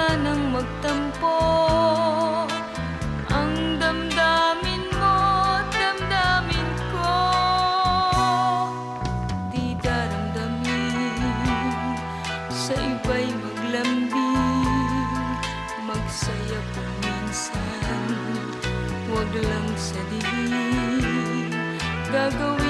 sanang magtampo. Ang damdamin mo at damdamin ko, di daramdamin. Sa iba'y maglambing, magsaya kung minsan, wag lang sa dilim. Gagawin